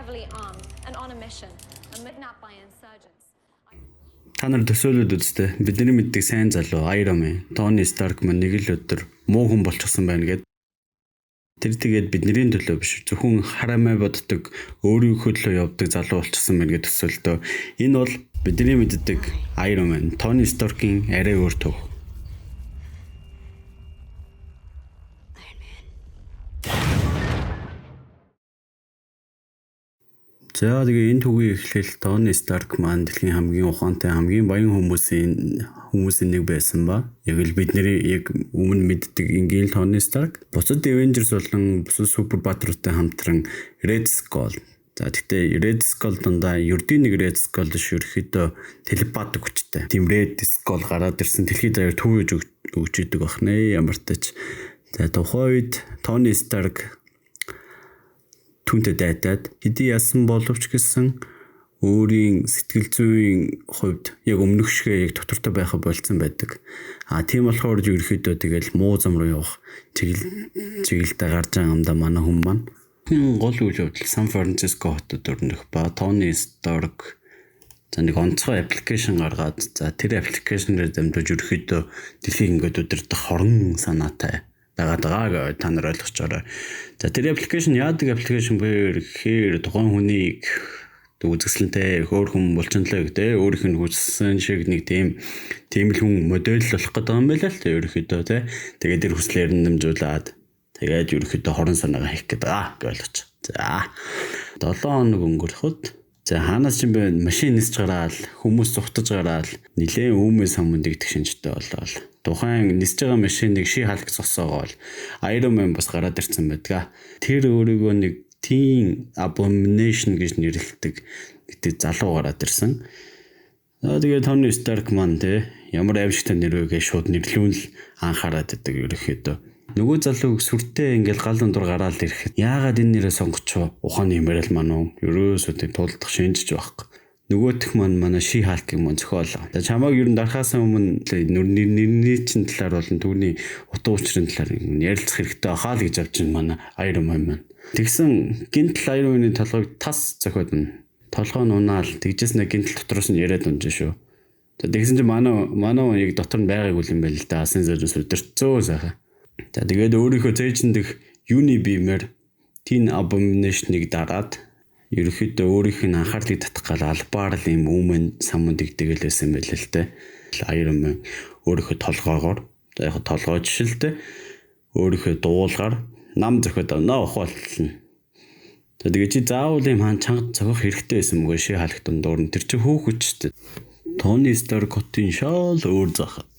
heavily armed and on a mission, and kidnapped by insurgents. Та нар төсөөлөд үзтээ. Бидний мэддэг сайн залуу Iron Man, Tony Stark мань нэг л өдөр муу хүн болчихсон байна гэд. Тэр тэгээд бидний төлөө биш зөвхөн хараамай боддог, өөрийнхөө төлөө явдаг залуу болчихсон байна гэд төсөөлдөө. Энэ бол бидний мэддэг Iron Man, Tony Stark-ийн арай өөр төв. За тэгээ энэ түүхийг эхлээл Tony Stark маань дэлхийн хамгийн ухаантай хамгийн баян хүмүүсийн нэг байсан ба яг л бидний яг өмнө мэддэг ингээл Tony Stark бусад Avengers болон бусад супер баатруудтай хамтран Red Skull. За тэгтээ Red Skull дандаа ердийн нэг Red Skull биш ерөөхдөө телепатик хүчтэй. Тийм Red Skull гараад ирсэн дэлхийд даяар төвөж өгч идэг бахнэ ямар ч тач. За тухайн үед Tony Stark түнтэй дайтаад хэдий яасан боловч гэсэн өөрийн сэтгэл зүйн хувьд яг өмнөх шигээ яг доктортой байхаа болцсон байдаг. Тийм болохоор ерөөхдөө тэгэл муу зам руу явах чиглэлтэй гарч байгаа юм да манай хүн маань. Гол үйл явдал Сан Франциско хотод өрнөх ба Tony Stark за нэг онцгой аппликейшн гаргаад за тэр аппликейшнээр дамжуулж ерөөхдөө дэлхийг ингээд удирдах хорон санаатай байгаа та нар ойлгочоорой. За тэр аппликейшн яадаг аппликейшн бэ гэхээр тухайн хүнийг үзэсгэлэнтэй хөөр хүн булчинлаа гэдэг өөрийнх нь хүссэн шиг нэг тийм л хүн модель болох гэдэг юм байл л ерөөхдөө тий. Тэгээд тэр хүслээр нь дамжуулаад тэгээд ерөөхдөө хорон санаагаа хийх гэдэг ойлгоч. За 7 хоног өнгөрөхөд за хаанаас ч юм бэ машин нисж гараал хүмүүс зүхтаж гараал нилээн үүмээ самунд дэгдэх шинжтэй болоо. Тухайн нисж байгаа машиныг ши халах зогсоогоол Iron Man бас гараад ирсэн байдаг. Тэр өөрийгөө нэг Teen Abomination гэж нэрлэдэг гэдэг залуу гараад ирсэн. Тэгээд Tony Stark маань те ямар аимшигтай нэр вэ гэж шууд нэрлүүн л анхаарад байдаг ерөөхдөө. Нөгөө залуу сүртэй ингээл гал дундуур гараад ирэхэд яагаад энэ нэрээ сонгоч ухааны юмрал маань уу ерөөсөө тулдах шинжиж байхгүй. Нөгөөх маань манай ши халкыг мөн зохиолоо. За чамайг ер нь дарахаас өмнө нэрний чин талаар болон түүний утга учирын талаар ярилцах хэрэгтэй ахаа л гэж авч байна манай Iron Man маань. Тэгсэн гинтл Iron Man-ийн толгойг тас зохиод нь толгой нь унаал тэгжээс нэг гинтл дотроос нь яриад унжаа шүү. За тэгсэн чинь манай яг дотор нь байгаагүй юм байл л да. Асын зэрэг сүдэрцөө сайхан. За тэгээд өөрийнхөө цээжиндх юуны бимээр Teen Abomination-ыг дараад ерөөхдөө өөрийнх нь анхаарлыг татах гал албаар л юм өмнө самунд дэгдэгэлсэн байл л те. Iron Man өөрийнхөө толгоогоор яг толгой жишэлтэй өөрийнхөө дуулгаар нам зөхөд оноо ухаална. Тэгээд чи заавал юм хаан чанга зохих хэрэгтэй байсан мөгөө ши халах дундуур нь тэр чи хөөхөчтэй. Tony Stark хотын шал өөр захад.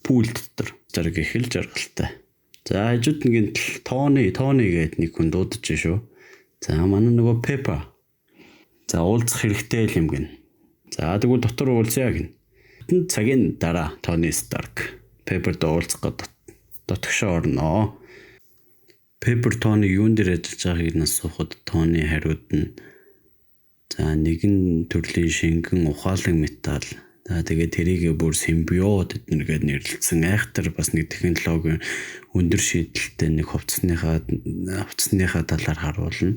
Пул дотор зараг их л жаргалтай. За хажууд нь гинтл Tony гээд нэг хүн дуудаж шүү. За манай нөгөө Pepper. За уулзах хэрэгтэй юм гин. За тэгвэл дотор уулзъя гин. Тэн цагийн дараа Tony Stark Pepper-д уулзах гээд дотгошоо орноо. Pepper Tony юун дээр ажиллаж байгааг нь асуухад Tony хариуд нь за нэгэн төрлийн шингэн ухаалаг металл. За тэгээд тэрийг бүр симбиот гэднэргээд нэрлэлсэн айхтар бас нэг технологи өндөр шийдэлтэй нэг хувцсныхаа талаар харуулна.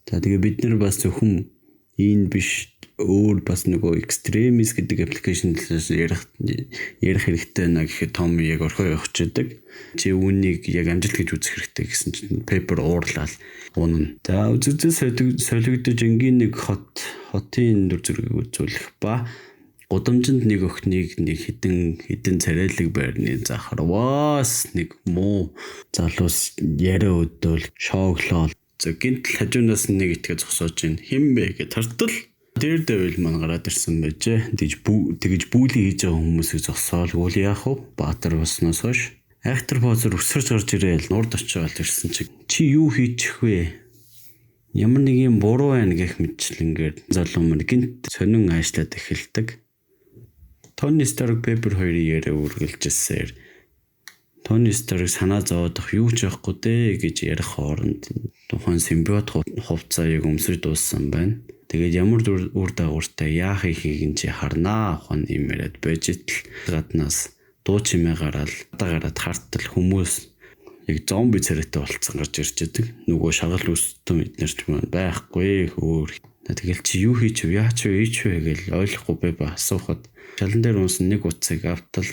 За тэгээд бид нар бас зөвхөн энэ биш өөр бас нөгөө extremis гэдэг аппликейшн талаас ярих хэрэгтэй нэ гэхэд Том яг орхоо явчихдаг. Чи үүнийг яг амжилт гэж үзэх хэрэгтэй гэсэн чинь Pepper уурлал унана. За үзэгдэл солигдож энгийн нэг хотын дүр зургийг үзүүлэх ба гудамжинд нэг охиныг нэг хідэн царайлаг байрны захарваас нэг муу залуус яриа өдөөл шоглол. За гинтл хажуунаас нэг итгэ зогсоож ин хэм бэ гэж тартал тэр дэвэл маань гараад ирсэн байжээ. Тэгж бүүлийн хийж байгаа хүмүүсийг зогсоол үл яах вэ? Баатар болсноос хойш айхтар позор өсөрч гарч ирээл нурд очиод ирсэн чи юу хийчих вэ? Ямар нэг юм буруу байна гэх мэтчлэнгээр залуу маань гинт сонин аашлаад эхэлдэг. Tony Stark Pepper хоёрын яриа үргэлжилсээр Tony Stark санаа зовоодох юу ч байхгүй дээ гэж ярих хооронд тухайн симбиот хувцааг өмсөж дууссан байна. Тэгээд ямар үр дагавартай яах ихийг чи харнаа ухаан имэрэд байж итл гаднаас дуу чимээ гараад хартал хүмүүс яг зомби царайтай болцсон гарч ирж байдаг. Нөгөө шагал үстэн эднэрч маань байхгүй хөөр. Тэгэл чи юу хийч вэ? Яач вэ? Ийч вэ гэж ойлгохгүй байба асуухад шалан дээр унсан нэг утсыг автал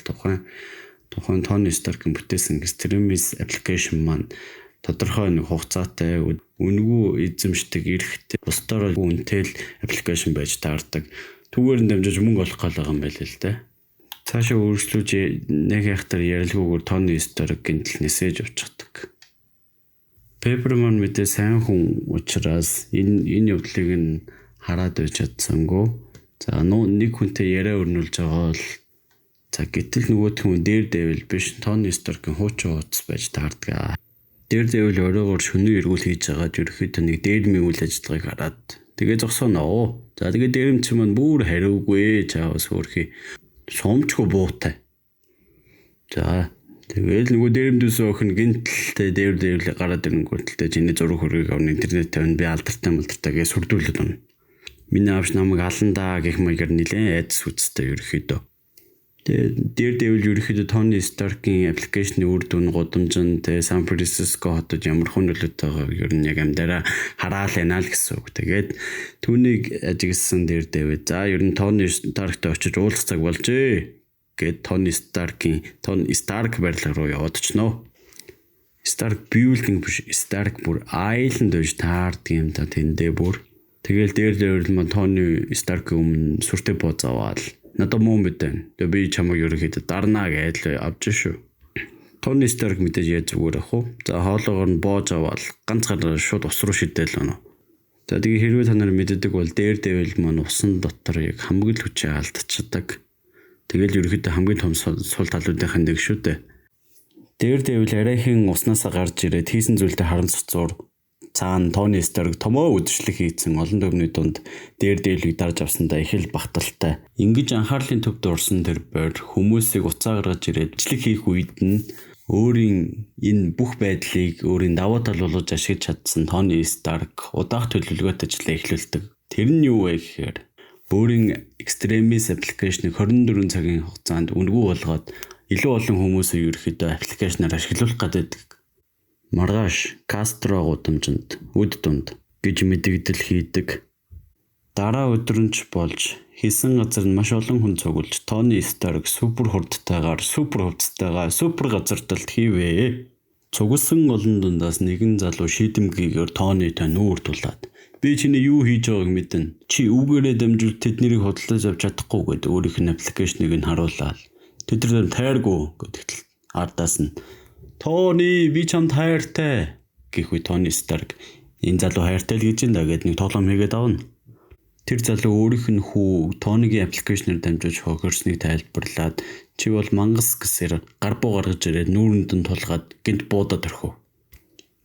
тухайн Tony Stark-ын бүтээсэн extremis application маань тодорхой нэг хугацаатай үнэгүй эзэмшдэг эрэхтэй бусдаар үнэтэй аппликейшн байж таардаг. Түүгээр нь дамжиж мөнгө олох гал байгаа юм байл л да. Цаашаа өөрчлөж нэг яхтар ярилгүйгээр Tony Stark гинтэл нисэж явчихдаг. Paperman мэдээ сайн хүн учраас энэ явдлыг нь хараад байж чадсангүй. За нэг хүнтэй яриа өрнүүлж байгаа бол за гэтэл нөгөө хүн Daredevil биш Tony Stark-ын хуучин хуудас байж таардаг. Daredevil өөрөөр шөнө эргүүл хийж байгаад ерөөхдөө нэг дээрмийн үйл ажиллагааг хараад тэгээ зогсооноо. За тэгээ дээрмч маань бүр хариугүй чаавас өөрхий сумчгүй буутай. За тэгэл нөгөө дээрмдээс охин гинтэлтэй Daredevil гараад ирэнгүүт л чиний зураг хөргийг авны интернет тавина би алдартай гэж сүрдүүлээд байна. Миний аавч намайг аландаа гэх маягаар нилээн айдас үсттэй ерөөхдөө. Daredevil ерөөхдөө Tony Stark-ийн аппликейшны үр дүн гудамжинд Сан Франциско хотод ямар хөнөөлөлт байгааг ер нь яг амдаараа хараал яана л гэсэн үг. Тэгээд түүнийг ажигласан Daredevil за ер нь Tony Stark-тай очиж уулзах цаг болжээ гэд Tony Stark барилга руу яваад очноо. Stark building биш Stark бүр island гэж таардаг юм та тэндээ бүр. Тэгэл Daredevil маань Tony Stark-ийн өмнө сүртэй бууцаавал надад муу мэдэн. Тэгээ би чамайг ерөөхдөө дарнаа гэж авч шүү. Tony Stark мэдээж яаж зүгээр ах уу? За хоолоогоор нь боож аваад ганцхан шууд ус руу шидээл өнө. За тэгээ хэрвээ та нар мэддэг бол Daredevil маань усан дотор яг хамгийн хүчээ алдчихдаг. Тэгэл ерөөхдөө хамгийн том сул талуудынхаа нэг шүү дээ. Daredevil арайхан уснасаа гарч ирээд хийсэн зүйлтэй харамсцуур цаана Tony Stark томоо үдшилэг хийцэн олон төвний дунд Daredevil-ийг дарж авсандаа их л багталтай. Ингэж анхаарлын төвд орсон тэр бор хүмүүсийг уцаа гаргаж ирээд бичлэг хийх үед нь өөрийн энэ бүх байдлыг өөрийн даваа тал болгож ашиглаж чадсан Tony Stark удаах төлөвлөгөөт ажиллаа эхлүүлдэг. Тэр нь юу вэ гэхээр өөрийн extremis application-ыг 24 цагийн хугацаанд үнэгүй болгоод илүү олон хүмүүсийг ерөөхдөө аппликейшнаар ашиглуулах гэдэг. Маргааш Castro гудамжинд үд дунд гэж мэдэгдэл хийдэг. Дараа өдрөнч болж хийсэн газар нь маш олон хүн цуглаж Tony Stark супер хурдтайгаар супер хувцастайгаа супер газарталд хийвээ. Цугласан олон дундаас нэгэн залуу шийдэмгийгээр Tony-тай нүүр тулаад би чиний юу хийж байгааг мэднэ. Чи үгээрээ дамжуул тэднийг хөдөлж авч чадахгүй гэд өөрийнх нь аппликейшнийг нь харуулаад тэдгээр тайргүй гэдэгт ардаас нь Tony би чамд хайртай гэх үе Tony Stark энэ залуу хайртай л гэж энэ гээд нэг тоглоом хийгээд авна. Тэр залуу өөрийнх нь хүү Tony-гийн аппликейшнээр дамжуулж хохирсныг тайлбарлаад чи бол мангас гэсээр гарбуу гаргаж ирээд нүүрэнд нь тулгаад гинт буудаад орхив.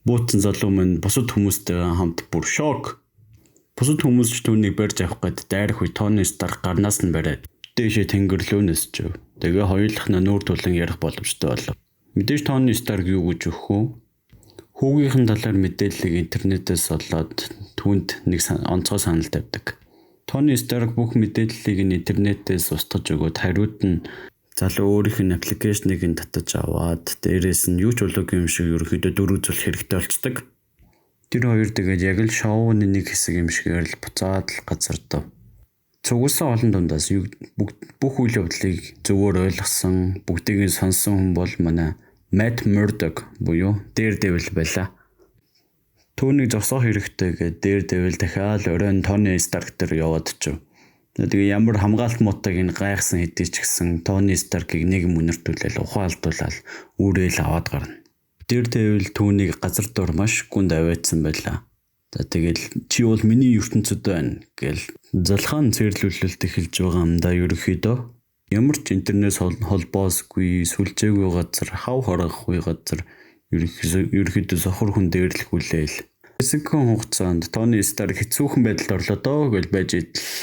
Буутсан залуу маань бусад хүмүүстэй хамт бүр шок. Бусад хүмүүс ч түүнийг барьж авах гээд дайрах үе Tony Stark гарнаас нь бариад дээшээ тэнгэр лөө нисчв. Тэгээ хоёулах нь нүүр тулан ярих боломжтой болов. Мэдээж Tony Stark юу гэж өгөх вэ? Хүүгийнхэн талаар мэдээллийг интернетээс олоод түүнд нэг онцгой санал тавьдаг. Tony Stark бүх мэдээллийг нь интернетээс устгаж өгөөд хариуд нь залуу өөрийнх нь аппликейшнийг нь татаж аваад дээрээс нь юу ч болоогүй юм шиг ерөөхдөө дөрвөлжүүлэх хэрэгтэй болцдог. Тэр хоёр тэгээд яг л шоуны нэг хэсэг юм шигээр л буцаад л газардав. Цугулсан олон дундаас бүх үйл явдлыг зөвөр ойлгосон, бүгдийг нь сонсон хүн бол манай Matt Murdock буюу Daredevil байлаа. Түүнийг зогсоох хэрэгтэй гэдэг Daredevil дахиад оройн Tony Stark дээр яваад чив. Тэгээ ямар хамгаалт муутайг энэ гайхсан хэдий ч гэсэн Tony Stark-ыг нэг мөнөртүүлэл ухаалтуулаад үүрэл аваад гарна. Daredevil түүнийг газар дор маш гүнд аваадсан байлаа. За тэгэл чи бол миний ертөнцид байна гэл залхаан цэрлүүлэлт эхэлж байгаа юм да ерөөхдөө. Ямар ч интернет холбоосгүй сүлжээгүй газар хав хоргохгүй газар ерөөхдөө сохор хүн дээрлэхүүлээл. Хэсэгхэн хугацаанд Tony Stark хэцүүхэн байдалд орлоо доо гэж байж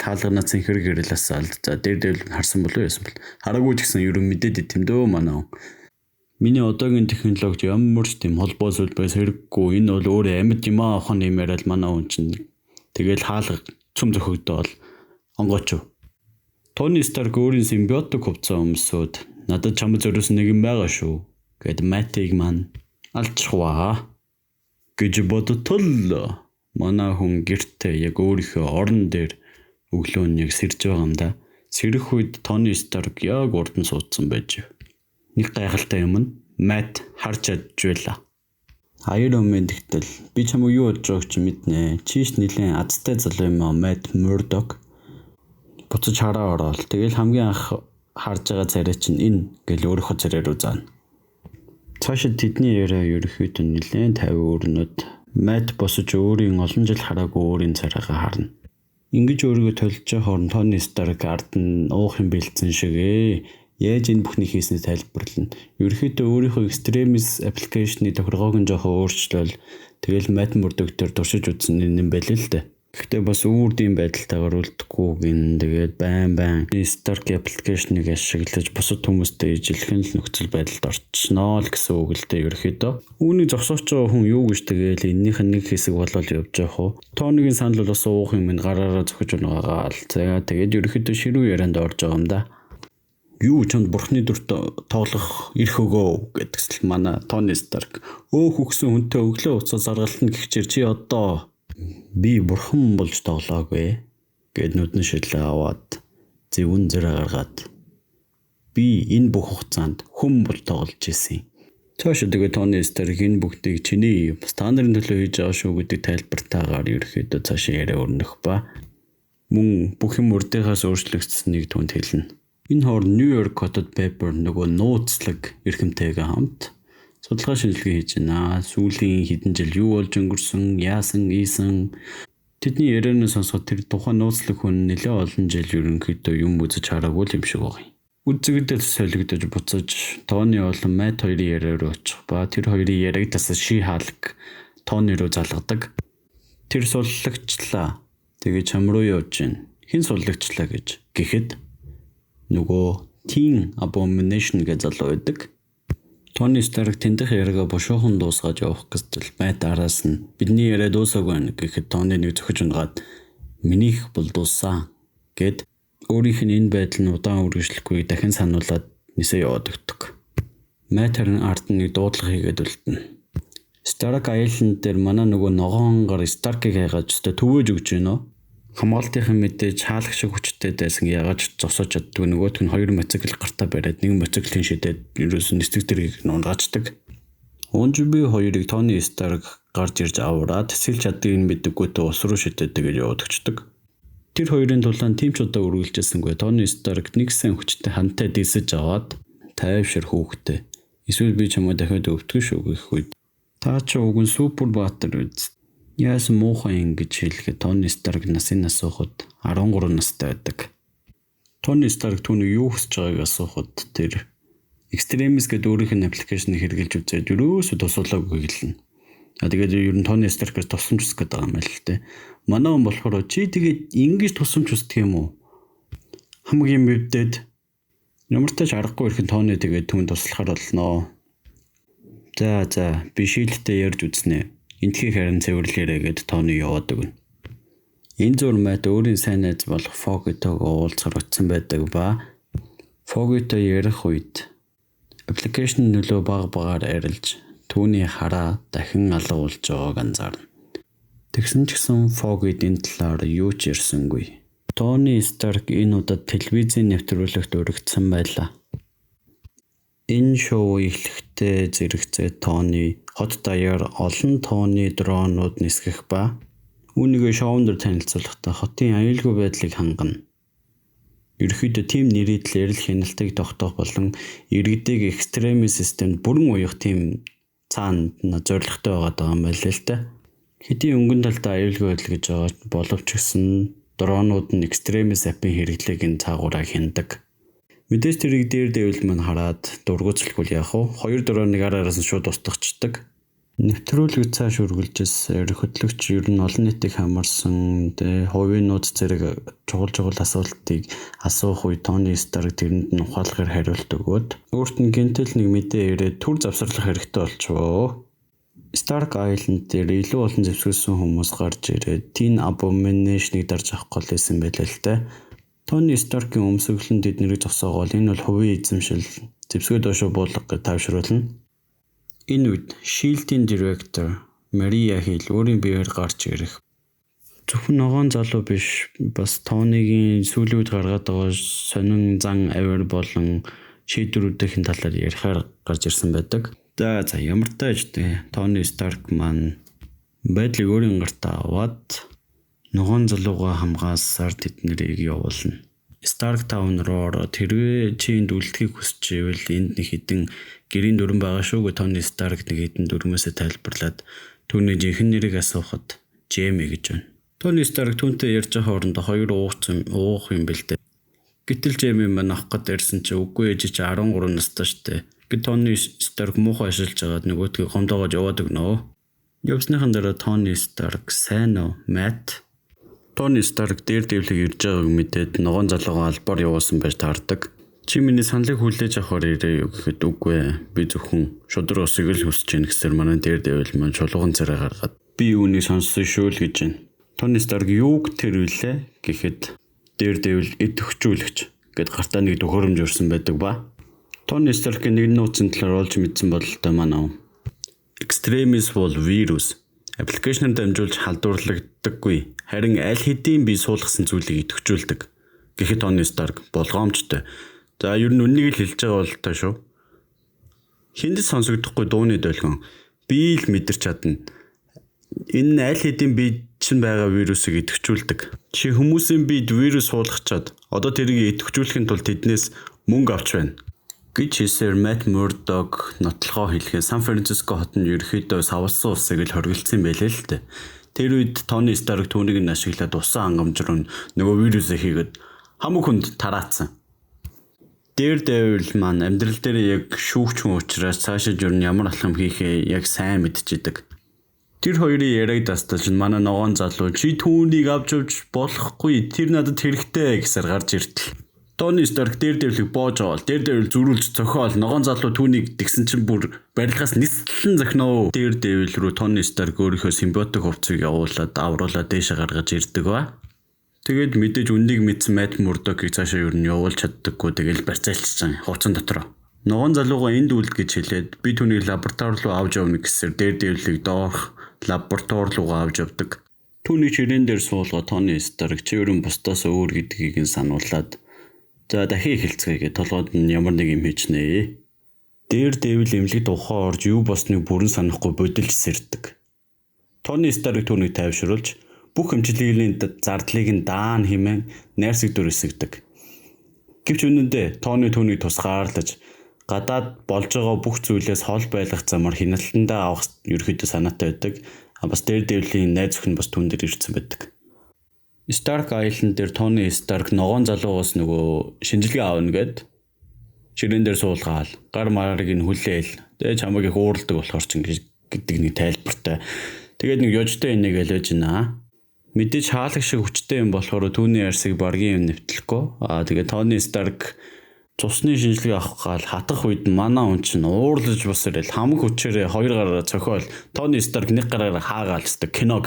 хаалганаас хэрэг гэрэлсаал. За Daredevil харсан болов яасан бэл. Хараагүй ч гэсэн ерөн мэдээд идэм дөө манаа. Миний одоогийн технологи ямар ч тийм холбоо сүлбээс хэрэггүй. Энэ бол өөрөө амьд юм аа авах юм яриад манай хүн чинь. Тэгэл хаалга цөм зөхөгдөөл онгооч. Tony Stark өөрийн симбиотик хувцас өмсөд надад чамд зориулсан нэг юм байгаа шүү гэд Matt-ийг маань алчхваа гэж бодтол манай хүн гэртээ яг өөрийнхөө орон дээр өглөө нь яг сэрж байгаа юм да. Сэрэх үед Тони Старк яг урд нь суудсан байж. Нэг гайхалтай юм нь Мат харж чадж байла. Iron Man гэтэл би чамайг юу бодож байгааг чи мэднэ. Чиш нилээн азтай залуу юм аа Мат Мурдок. Буцаж хараа ороод тэгэл хамгийн анх харж байгаа царай чинь энэ гэл өөрийнхөө царай руу заана. Цаашид тэдний яриа ерөөхдөө нилээн 50 өрнөд Мат босож өөрийн олон жил хараагүй өөрийн царайгаа харна. Ингэж өөрийгөө толж хоорон Тони Старк ард нь уух юм бэлдсэн шиг яаж энэ бүхний хийснээ тайлбарлана. Ерөөхдөө өөрийнхөө extremis application-ы тохиргоог нь жоохон өөрчлөөл тэгэл Мат Мурдок дээр туршиж үзсэн юм байл л дээ. Гэхдээ бас үүрдийн байдалтайгаар үлдэхгүй гин тэгээд байн Stark application-ыг ашиглаж бусад хүмүүстэй ижилхэн л нөхцөл байдалд орчихноо л гэсэн үг л дээ ерөөхдөө. Үүнийг зогсооч байгаа хүн юу гэж тэгээл эннийх нь нэг хэсэг болол явж явах уу. Тонигийн санал бол бас уух юм гараараа зөхөж байгаа л. За тэгээд ерөөхдөө ширүү ярианд орж байгаа юм да. Юу чанд бурхны дүрт тоглох эрх өгөө гэдэгсэл манай Тони Старк хүүхсэн хүнтэй өглөө уцаа заргалтна гихчээр чи одоо би бурхан болж тоглоогүй гэд нүдэн шилээ аваад зөвүн зэрэг гаргаад би энэ бүх хугацаанд хүн бол тоглож ирсэн. Цаашаа тэгээ Тони Старк энэ бүгдийг чиний стандартын төлөө хийж байгаа шүү гэдэг тайлбартаагаар ерөөхдөө цаашаа яриа өрнөх ба мөн бүх юм урдынхаас өөрчлөгдсөнийг түнд хэлнэ. Энэ хоор New York хотод Pepper нөгөө нууцлаг эрхэмтэйгээ хамт судалгаа шинжилгээ хийж байна. Сүүлийн хэдэн жил юу болж өнгөрсөн, яасан, ийсэн тэдний ярианаа сонсоход тэр тухайн нууцлаг хүн нэлээд олон жил ерөнхийдөө юм үзэж хараагүй юм шиг байна. Үзэгдэл солигдож буцаж Тони болон Мат хоёрын яриа руу очих ба тэр хоёрын яриаг тасаа ши хаалг Тони руу залгадаг. Тэр суллагчлаа. Тэгээ чам руу явж гин. Хэн суллагчлаа гэж гэхэд нөгөө Teen Abomination гэж залуу байдаг. Тони Старк тэндх яриагаа бушуухан дуусгаж явах гэтэл Мат араас нь бидний яриа дуусаагүй байна гэхэд Тони нэг зөхөж унгаад минийх бол дууссан гэд өөрийнх нь энэ байдал нь удаан үргэлжлэхгүй дахин сануулад нисээ яваад өгдөг. Мат харин ард нь нэг дуудлага хийгээд үлдэнэ. Stark Island дээр манай нөгөө ногоонгаар Stark-ыг хайгаад өстө төвөөж өгч гинөө. Хамгаалтынхан мэдээж хаалх шиг хүчтэй байсан ягаад ч зогсоож чаддгүй нөгөөх нь хоёр моцикл гартаа бариад нэг моциклын шидэд ерөөсөн нэстэг дэргийг нунгачдаг. Унж би хоёрыг Тони Старк гарч ирж аваад сэлж чаддгийг мэддэггүйтэй ус руу шидэд тэгээд яваад өчтдөг. Тэр хоёрын тулаан тийм ч удаа үргэлжилсэнгүй Тони Старк нэг сэн хүчтэй хантай дисэж аваад тайвшир хүүхтэй. Эсвэл би чамаа дахиад өвтгөн шүү гэх үед та ч уг нь супер баатар үз. Яасан муухай ингэж хэлэхэд Тони Старк насын асуухад 13 настай байдаг. Тони Старк түүний юу хүсэж байгааг асуухад тэр extremis гэдэг өөрийнх нь аппликейшнийг хэрэгжилж үзээд юусоо тусуулаагүй гэлнэ. Тэгээд ер нь Тони Старкээс тусламж хүсэх гэдэг юм байл л те. Манай хүн болохоор чи тэгээд ингэж тусламж хүсдэг юм уу? Хамгийн мэдээд ямар ч тач аргагүй ихэн Тони тэгээд түүнд туслахаар болноо. За би шийдэлтэй ярьж үзнэ. Энтхийг харин цэвэрлээрэй гэд Тони яваад өгнө. Энэ зур Мат өөрийн сайн найз болох Foggy-тойгоо уулзахаар утсан байдаг ба Foggy-той ярих үед аппликейшн нөлөө багаар арилж түүний хараа дахин алга болж байгааг анзаарна. Тэгсэн ч гэсэн Foggy энэ талаар юу ч ярьсангүй. Тони Старк энэ удаад телевизийн нэвтрүүлэгт өргөцсөн байлаа. Энэ шоу эхлэхдээ зэрэгцээ Тони хот даяар олон тооны дронууд нисгэх ба үүнийгээ шоунд танилцуулахдаа хотын аюулгүй байдлыг хангана. Ерөнхийдөө тийм нэрийдэл ярил хяналтыг тогтоох болон иргэдэг экстремист системд бүрэн уях тийм цаанд зорилготой байгаа юм байна л та. Хэдийн өнгөн талдаа аюулгүй байдал гэж байгаа боловч гэсэн дронууд нь экстремист аппын хэрэглээг нь цаагаараа хяндаг. Мэдээж тэрийг дээр дэвэл мань хараад дургуцлахгүй яах вэ? Хоёр дроныг араас нь шууд устгачдаг. Нэвтрүүлэг цааш үргэлжээс хөтлөгч ер нь олон нийтийг хамарсан хувийн нууц зэрэг чухал асуултыг асуух үе Тони Старк тэрэнд нь ухаалгаар хариулт өгөөд өөрт нь гинтэл нэг мэдээ ирээд түр завсарлах хэрэгтэй болчихвоо. Stark Island дээр илүү олон зэвсгэлсэн хүмүүс гарч ирээд Teen Abomination-ыг дарж авах гол байсан байлаа л та. Тони Старкийн өмсөглөн тэднийг зогсоогоол энэ бол хувийн эзэмшил зэвсгээ доошоо буулгах гэж тавшруулна. Энэ үед Shield-ийн директор Мария Хил өөрийн биеэр гарч ирэх. Зөвхөн ногоон залуу биш, бас Тонигийн сүүлийн үед гаргаад байгаа сонин зан авир болон шийдвэрүүдийн талаар ярихаар гарч ирсэн байдаг. За ямар тааж Тони Старк маань байдлыг өөрийн гартаа аваад ногоон залууга хамгаалсаар тэднийг явуулна. Stark Town руу ороод хэрвээ чи энд үлдэхийг хүсч ивэл энд нэг хідэн гэрийн дүрэн байгаа шүү гэж Тони Старк нэг хідэн дүрмээсээ тайлбарлаад түүний жинхэнэ нэрийг асуухад Джейми гэж байна. Тони Старк түүнтэй ярьж байгаа хоорондоо хоёр уух юм бэлдээ. Гэтэл Джейми маань авах гээд ирсэн чи үгүй ээж чи 13 настай штэ. Гэт Тони Старк муухай ашиглаж агаад нөгөөдгийг гомдоогож яваад өгнө. Явсныхан дараа Тони Старк сайн уу? Мат Тони Старк Daredevil-ийг ирж байгааг мэдээд ногоон залуугаа албаар явуулсан байж таардаг. Чи миний саналыг хүлээж авахар ирээ юу гэхэд үгүй би зөвхөн шудраг усыг л хүсэж байна гэсээр манай Daredevil маань чулуухан царай гаргаад би үүнийг сонссон шүү л гэж байна. Тони Старк юуг тэр вүлээ гэхэд Daredevil эд өгчүүлэгч гэд гартаа нэг төхөөрөмж өрсөн байдаг ба. Тони Старкийн нэг нууцын талаар олж мэдсэн бололтой манай. Extremis бол вирус. Аппликейшнээр дамжуулж халдварлагддаггүй. Харин аль хэдийн бие суулгасан зүйлийг идэвхжүүлдэг. Гэхэд Тони Старк болгоомжтой. За ер нь үннийг л хэлж байгаа бол таа шүү. Хинд сонсогдохгүй дууны долгион би л мэдэрч чадна. Энэ аль хэдийн бие чинь байгаа вирусыг идэвхжүүлдэг. Чи хүмүүсийн биед вирус суулгачаад одоо тэрийг идэвхжүүлэхийн тулд тэднээс мөнгө авч байна. Гэж хэлсээр Matt Murdock нотлохоо хэлэхэд Сан Франциско хотод ерөөхдөө савлсан усыг л хоригдсан байлээ л дээ. Тэр үед Тони Старк түүнийг нь ашиглаад усан хангамж руу нөгөө вирусыг хийгээд хамаг хүнд тараацсан. Daredevil маань амьдрал дээр яг шүүгч хүн учраас цаашаа юу ямар алхам хийхээ яг сайн мэдчихэдэг. Тэр хоёрын яриаг дасталж манай ногоон залуу чи түүнийг авч болохгүй тэр надад хэрэгтэй гэсээр гарч иртэл. Тони Старк Daredevil-ийг боож авал Daredevil зүрүүлж цохиол ногоон залуу түүнийг тэгсэн чинь бүр барилгаас нислэн зохиноо. Daredevil руу Тони Старк өөрийнхөө симбиотик хувцсыг явуулаад авруулаад дээшээ гаргаж ирдэг ба. Тэгээд мэдээж үннийг мэдсэн Matt Murdock-ийг цаашаа юу явуулж чаддаггүй тэгэл барьцаалчихсан хувцсан дотроо. Ногоон залууга энд үлд гэж хэлээд би түүнийг лаборатори руу авч явна гэсээр Daredevil-ийг доорх лаборатори руу авч явдаг. Түүний ширээн дээр суулгаа Тони Старк чи ерөн бусдаас өөр гэдгийг нь сануулад за дахин эхэлцгээе толгойд нь ямар нэг юм хийчнэ. Daredevil эмнэлэгт ухаан орж юу босныг бүрэн санахгүй бодилж сэрдэг. Тони Старк түүнийг тайвшруулж бүх хэмжлэлийн зардлыг нь даан хэмээн найрсаг дүр эсэгдэг. Гэвч үнэндээ Тони түүнийг тусгаарлаж гадаад болж байгаа бүх зүйлээс хол байлгах замаар хяналтандаа авах ерөөхдөө санаатай байдаг. Бас Daredevil-ийн найз өхөн бас түүн дээр ирсэн байдаг. Stark Island дээр Тони Старк ногоон залуугаас нөгөө шинжилгээ аавна гэд ширээн дээр суулгаал гар марыг нь хүлээл тэгээ чамайг их уурладаг болохоор ч гэдэг нэг тайлбартай. Тэгээд нэг ёжтой энийг ялж байна. Мэдээж хаалга шиг хүчтэй юм болохоор түүний арсыг баргийн юм нэвтлэхгүй. Тэгээд Тони Старк цусны шинжилгээ авах гал хатах үед манай хүн чинь уурлаж бас ирэл хамаг хүчээрээ хоёр гараараа цохиол Тони Старк нэг гараараа хаагаал өстө кино.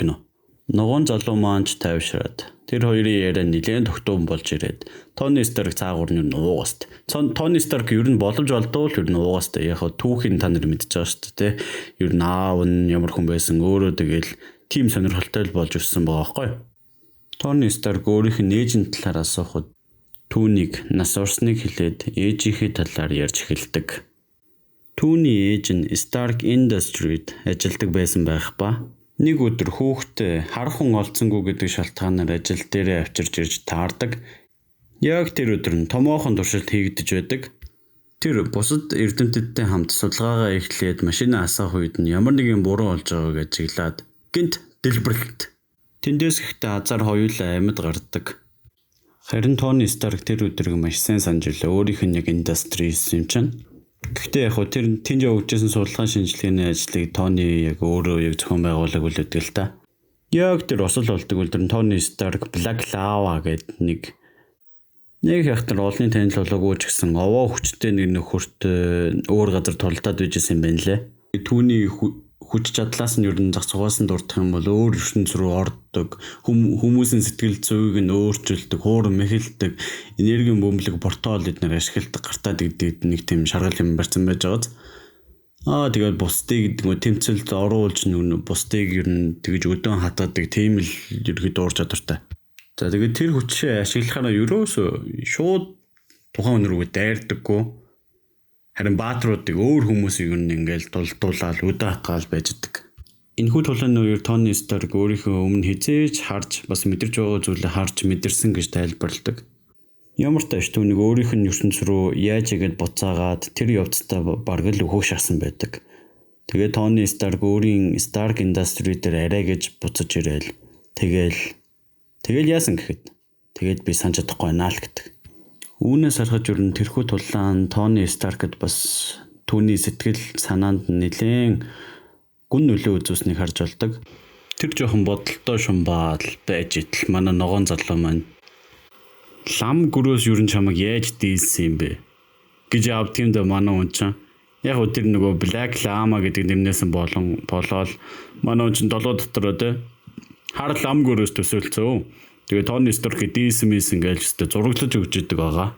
Ногоон залуу маань ч тайвшраад тэр хоёрын яриа нэлээд тогтоон болж ирээд Тони Старк цаагуур нь уугаст. Тони Старк ер нь боломж олдвол ер нь уугаст. Яг хөө түүхийн та нар мэдж байгаа шүү дээ. Ер нь аав нь ямар хүн байсан өөрөө тэгэл тим сонирхолтой болж өссөн байгаа байхгүй. Тони Старк өөрийнх нь ээжийн талаар асуухад түүнийг нас орсныг хэлээд ээжийнхээ талаар ярьж эхэлдэг. Түүний ээж нь Stark Industries ажилладаг байсан байх ба. Нэг өдөр хүүхдээ харах хүн олцсонгүй гэдэг шалтгаанаар ажил дээрээ авчирч ирж таардаг. Яг тэр өдөр нь томоохон туршилт хийгдэж байдаг. Тэр бусад эрдэмтдтэй хамт судалгаагаа эхлээд машинаа асаах үед нь ямар нэгэн буруу болж байгааг ажиглаад гинт дэлбэрэлт. Тэндээс ихтэй азар хоёулаа амьд гардаг. Харин Тони Старк тэр өдрийг маш сайн санаж илээ. Өөрийнх нь яг Industries юм чинь. Гэхдээ яг тэр тэнд явагдсан судалгааны шинжилгээний ажлыг Тони яг өөрөө яг зохион байгуулаг үлддэг л та. Яг тэр осол болдог үлдэр нь Тони Старк Black Lava гэдэг нэг хахтар олонний танил болоогүй ч гэсэн овоо хүчтэй нэг нөхөрт өөр газар тулдаад байжсэн юм байна лээ. Түүний хүч чадлаас нь ер нь зах цугаас нь дурдах юм бол өөр ертөнц рүү ордог, хүмүүсийн сэтгэл зүйг нь өөрчилдөг, хуур мэхэлдэг, энергийн бөмбөлөг портал эднэр ашигладаг гартаа дэгдээд нэг тийм шаргал юм барьсан байж байгааз. Тэгээд бусдыг гэдэг нь тэмцэлд оруулж бусдыг ер нь тэгж өдөн хатгадаг тийм л ерөөд уур чадвартай. За тэгээд тэр хүчээ ашиглахаараа ерөөсөө шууд тухайн хүн рүү дайрдаггүй. Харин баатруудыг өөр хүмүүсийг ингээл дулдуулаад өдөө хатгаал байж идэг. Энэхүү тулааны үеэр Тони Старк өөрийнхөө өмнө хизээж харж бас мэдэрч байгаа зүйлээ харж мэдэрсэн гэж тайлбарладаг. Ямар ч тааш түүнийг өөрийнх нь ертөнц рүү яаж игээд буцаагаад тэр явцдаа бараг л өөхөж асан байдаг. Тэгээд Тони Старк өөрийн Stark Industry дээр арай гэж буцаж ирээл. Тэгэл яасан гэхэд тэгээд би санаж чадахгүй байна л гэдэг. Үүнээс харахад ер нь тэрхүү тулаан Тони Старкд бас түүний сэтгэл санаанд нэлээн гүн нөлөө үзүүлснийг харж болдог. Тэр жоохон бодолтой шумбаал байж идэл манай ногоон залуу маань лам гөрөөс юу н чамайг яаж дийлсэн юм бэ гэж авдгиймдээ манай хүн чинь яг уу тэр нөгөө Black Llama гэдэг нэрнээс болоод манай хүн чинь долоо дотроо те хар лам гөрөөс төсөөлцөө. Тэгээ Тони Старк дийлсэн гээл өстө зураглаж өгч идэг байгаа.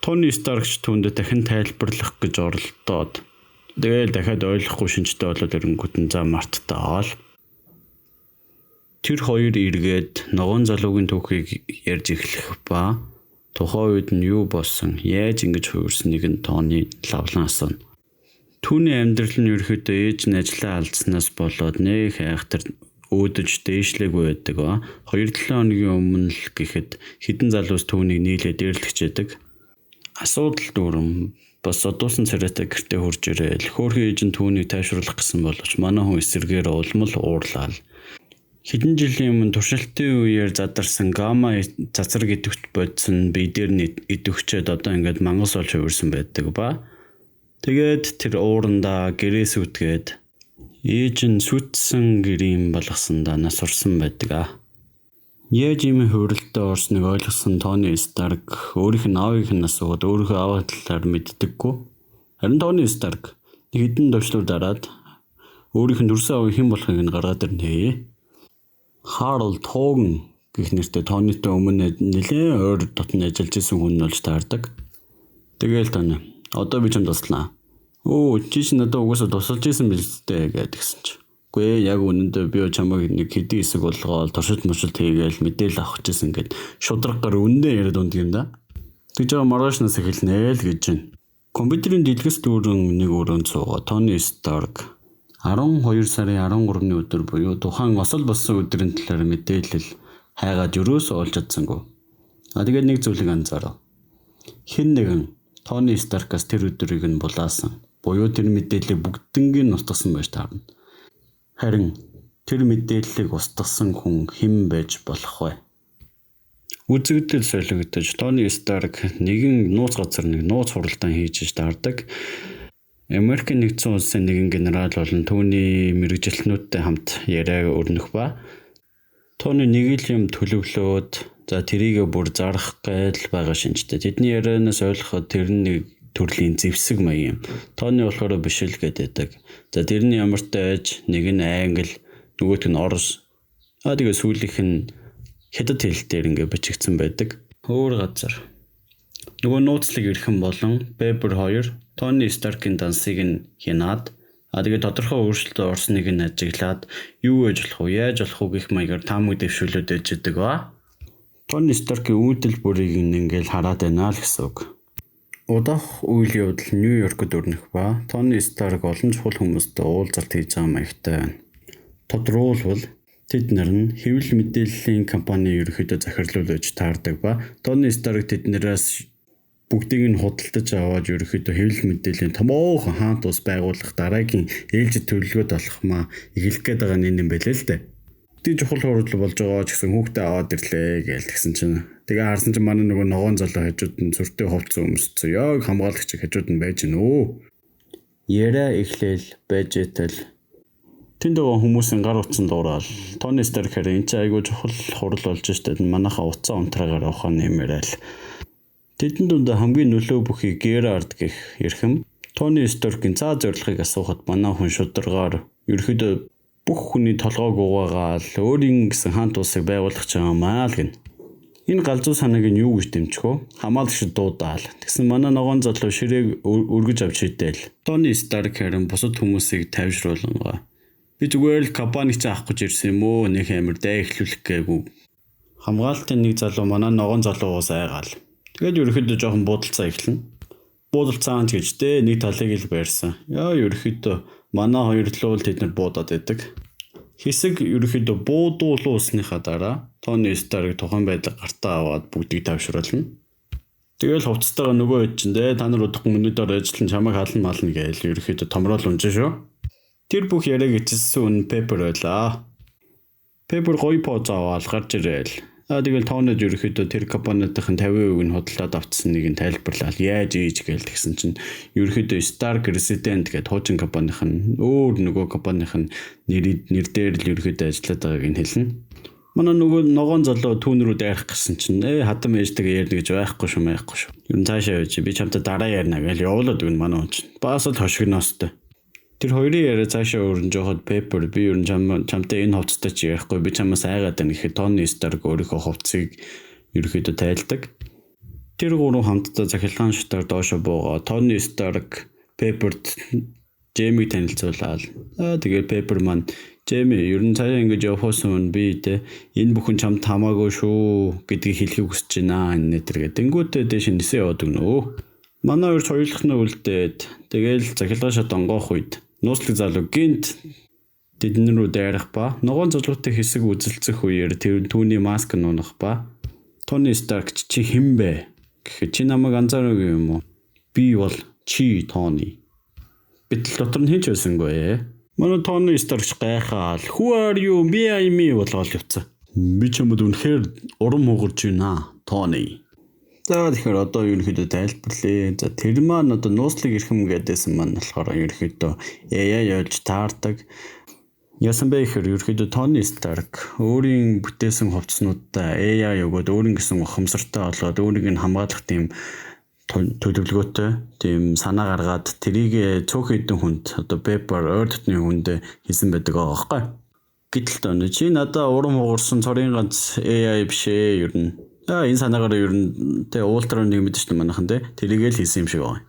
Тони Старк ч түүндээ дахин тайлбарлах гэж оролдоод тэгэл дахиад ойлгохгүй шинжтэй болоод ирэнгүүтэн зам марттаа. Тэр хоёр эргээд ногоон залуугийн түүхийг ярьж эхлэх ба тухайн үед нь юу болсон, яаж ингэж хувирсныг нь Тони лавлан асууна. Түүний амьдрал нь ерөөхдөө ээж нь ажлаа алдснаас болоод нэг хайхтар өөдөж дээшлээгүй байдаг ба 2-7 хоногийн өмнө л гэхэд хідэн залуус түүнийг нийлээд дээрлэгч байдаг. Асуудал дүүрэн бас одуусан царайтай гэртээ хурж ирээл хөөрхөн ээж нь түүнийг тайвшруулах гэсэн боловч манай хүн эсэргээр улмал уурлал. Хэдэн жилийн өмнө туршилтын үеэр задарсан гамма цацраг идэвхт бодсон бие дээр нь идэвхчээд одоо ингээд мангас болж хувирсан байдаг ба. Тэгээд тэр уурандаа гэрээс үтгээд ээж нь сүтсэн гэрийн болгосондоо нас урсан байдаг. Яаж ийм хувиралтай орсныг ойлгосон Тони Старк өөрийнх нь аавыг нь асууад өөрийнхөө аавын талаар мэддэггүй. Харин Тони Старк хэдэн төвчлөр дараад өөрийнх нь төрсөн аавын хэн болохыг нь гаргаад ирнэ. Харалд Хоган гэх нэртэй Тонитой өмнө нэлээд ойр дотн ажиллаж исэн хүн болж таардаг. Тэгээл Тони одоо би чамд туслаа. Чи ч надад угаасаа тусалж исэн биз дээ гэдгсэн чи. Үгүй яг үнэндээ би чамайг нэг хэдий хэсэг болгоод туршилт хийгээл мэдээлэл авах гэсэн гээд шудраггаар үнэн яриад ундаг юм да. Тэгж байгаа маргаашнаас эхэлнэ л гэж байна. Компьютерийн дэлгэц дүүрэн нэг өрөөнд суугаа Тони Старк 12 сарын 13-ны өдөр буюу тухайн осол болсон өдрийн талаар мэдээлэл хайгаад юусоо олж чадсангүй. Тэгээд нэг зүйлийг анзаарав. Хэн нэгэн Тони Старкаас тэр өдрийг нь булаасан. Буюу тэр мэдээллийг бүгднгийн устгасан байж таарна. Харин тэр мэдээллийг устгасан хүн хэн байж болох вэ? Үзэгдэл солигдож Тони Старк нэгэн нууц газар нэг нууц хуралдаан хийж таардаг. Америк нэгдсэн улсын нэгэн генерал болон түүний мэргэжилтнүүдтэй хамт яриаг өрнөх ба Тони нэг л юм төлөвлөөд за тэрийг бүр зарах гээл байгаа шинжтэй. Тэдний ярианаас ойлгоход тэр нэг төрлийн зэвсэг маяг юм. Тони болохоор биш л гэдэг. За тэрний ямар ч айж нэг нь англи нөгөөх нь орос. Тэгээ сүүлийнх нь хятад хэл дээр ингээ бичигдсэн байдаг. Өөр газар. Нөгөө нууцлыг ирхэн болон Бэбер 2 Тони Старкийн дансыг нь хянаад тэгээ тодорхой өөрчлөлт орсныг нь ажиглаад юу ээж болох вэ, яаж болох вэ гэх маягаар таамаг дэвшүүлээд ээж идэг ба. Тони Старкийн үйлдэл бүрийг ингээл хараад байна л гэсэн үг. Удаах үйл явдал Нью-Йоркод өрнөх ба Тони Старк олон чухал хүмүүстэй уулзалт хийж байгаа маягтай байна. Тодруулбал тэд нар нь хэвлэл мэдээллийн компани ерөнхийдөө захирлуулж таардаг ба Тони Старк тэднээс бүгдийг нь худалдаж аваад ерөнхийдөө хэвлэл мэдээллийн томоохон хаант ус байгуулах дараагийн ээлжид төлөвлөгөөд болох маа эхлэх гээд байгаа юм байлээ л дээ. Тэг чухал хурал болж байгаа ч гэсэн хүүхдээ аваад ирлээ гээл тэгсэн чинь. Тэгээ харсан чинь манай нөгөө ногоон залуу хажууд нь зүртэй хувцас өмссөн. Яг хамгаалагч хажууд нь байж гэнэ өө. Яриа эхлээл байж итэл тэнд байгаа хүмүүсийн гар утсан дуурал. Тони Старк харин энэ ч айгүй чухал хурал болж штэ. Манайхаа утсаа унтраагаар авах нэмэрэл. Тэдэн дунд хамгийн нөлөө бүхий Герард гэх эрхэм Тони Старкийн цаа зорилгыг асуухад манай хүн шударгаар ерөөдөө бүх хүний толгойг угаагаал өөрийн гэсэн хаант усыг байгуулах ч юм аа л гин. Энэ галзуу санааг нь юу гэж дэмжих вэ? Хамаалагч дуудаал. Тэгсэн манай ногоон залуу ширээг өргөж авч шийдээл. Тони Старк харин бусад хүмүүсийг тайвшруулнгаа. Би зүгээр л Капаник ч авах гэж ирсэн юм уу? Нэг амир даа эхлүүлэх гээгүй. Хамгаалтын нэг залуу манай ногоон залуугаас айгаал. Тэгээд ерөөхдөө жоохон буудалцаа эхэлнэ. Буудалцаан ч гэж дээ нэг талыг л барьсан. Яа ерөөхдөө манай хоёр төлөөл тэд нар буудаад байдаг. Хэсэг ерөөхдөө буудуулуусныхаа дараа Тони Старк тухайн байдлыг гартаа аваад бүгдийг тавшруулна. Тэгэл хувцастайгаа нөгөө хэд чинь дээ та нар удахгүй өнөөдөр ажиллан чамайг хална мална гээл ерөөхдөө томрол унжаа шүү. Тэр бүх яриаг эцэссэн үн Пеппер байлаа. Пеппер гоё поз аваад гарч ирээл. Тэгэл Тонид ерөөхдөө тэр Капанитын 50% нь худалдаад авцсан нэг нь тайлбарлал яаж ийж гээл тэгсэн чинь ерөөхдөө Stark Resident гэдэг хуучин Капаних нь өөр нөгөө Капаних нь нэр дээр л ерөөхдөө ажиллаад байгааг нь хэлнэ. Манай нөгөө ногоон залуу түүн рүү дайрах гэсэн чинь хатам ээжтэйгээ ярина гэж байхгүй шүү. Ер нь цаашаа явж би чамтай дараа ярина гэж явуулаад өгнө манай хүн чинь. Бас л хошигноостой. Тэр хоёрын яриа цаашаа өрн жоохот Pepper би ер нь чамтай энэ хувцастай чи ярихгүй би чамаас айгаад байна гэхэд Тони Старк өөрийнхөө хувцсыг ерөөхдөө тайлдаг. Тэр гурван хамтдаа захилгаан шатаар доошо буугаа Тони Старк Pepper-т Jamie танилцуулаад тэгээд Pepper маань Jamie ер нь цаашаа ингэж явахаас өмнө би энэ бүхэн чамд хамаагүй шүү гэдгийг хэлхийг хүсэж байна нэтэргээ. Тэнгүүтээ дэш нисээ яваад өгнө. Манай хоёр соёлох нь үлдээд тэгээл захилгаан шат онгоох үед нууцлаг залуу гинт тэдэн рүү дайрах ба ногоон залуутай хэсэг үзэлцэх үеэр түүний маск нуунах ба Тони Старк чи хэн бэ гэхэд чи намайг анзаараагүй юм уу? Би бол чи Тони. Гэтэл дотор нь хэн ч байсангүй. Манай Тони Старк гайхаал who are you me I me болгоол явцсан. Би чамд үнэхээр урам хугарч байна Тони. За тэгэхээр одоо ерөнхийдөө тайлбарлая. За тэр маань одоо нууцлаг эрхэм гэдээсэн маань болохоор ерөнхийдөө AI явж таардаг. Яасан бэ гэхээр ерөнхийдөө Тони Старк өөрийн бүтээсэн хувцснуудаа AI өгөөд өөрийн гэсэн ухамсартай болоод өөрийг нь хамгаалах тийм төлөвлөгөөтэй тийм санаа гаргаад тэрийг цөөхөн хэдэн хүнд одоо Pepper ойр дотны хүнд хийсэн байдаг аахгүй. Гэтэл тоо чи надаа урам хугарсан цорын ганц AI биш ээ ер нь. Энэ санаагаар ер нь уултраа нэг мэдэж байна манайхан тэрийг л хийсэн юм шиг байна.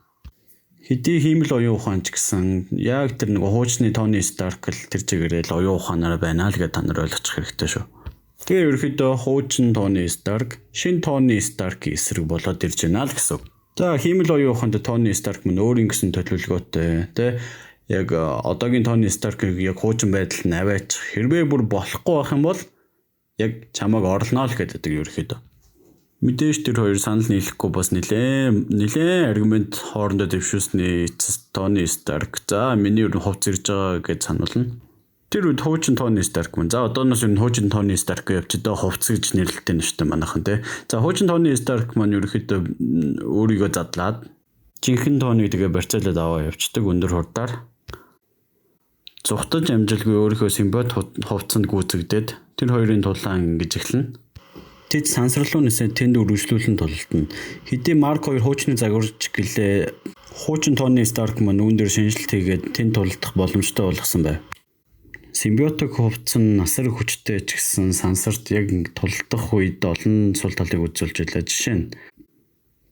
Хэдий хиймэл оюун ухаан ч гэсэн яг тэр нэг хуучны Тони Старк л тэр чигээрээ л оюун ухаанаар байна л гэдээ та нар ойлгочих хэрэгтэй шүү. Тэгээ ерөөхдөө хуучин Тони Старк, шин Тони Старк эсрэг болоод ирж байна л гэсэн. За хиймэл оюун ухаанд Тони Старк мөн өөрийн гэсэн төлөвлөгөөтэй яг одоогийн Тони Старкийг яг хуучин байдал нь аваач хэрвээ бүр болохгүй байх юм бол яг чамайг орлоно л гэдэг ерөөхдөө. Мэдээж тэр хоёр санал нийлэхгүй бас нилээн аргумент хоорондоо дэвшүүлсний эцэс Тони Старк за миний ер нь хувц ирж байгаа гэж сануулна. Тэр үед хуучин Тони Старк мөн за одооноос ер нь хуучин Тони Старк явж одоо хувц гэж нэрлэлтэй нэртэй манайхан За хуучин Тони Старк маань ерөөхдөө өөрийгөө задлаад жинхэнэ Тониг тэгээ барьцаалаад аваа явцдаг өндөр хурдаар. Зүхтаж амжилгүй өөрийнхөө симбиот хувцсанд гүйцэгдээд тэр хоёрын тулаан ингэж эхэлнэ. Тэд сансралуу нисээ тэнд үргэлжлүүлэн тулалдана. Хэдий Марк 2 хуучны загварч гэлээ хуучин Тони Старк маань үүн дээр шинжилт хийгээд тэнд тулалдах боломжтой болгосон байв. Симбиотик хувцас нь насар хүчтэй ч гэсэн сансарт яг тулалдах үед олон сул талыг үзүүлж байлаа. Жишээ нь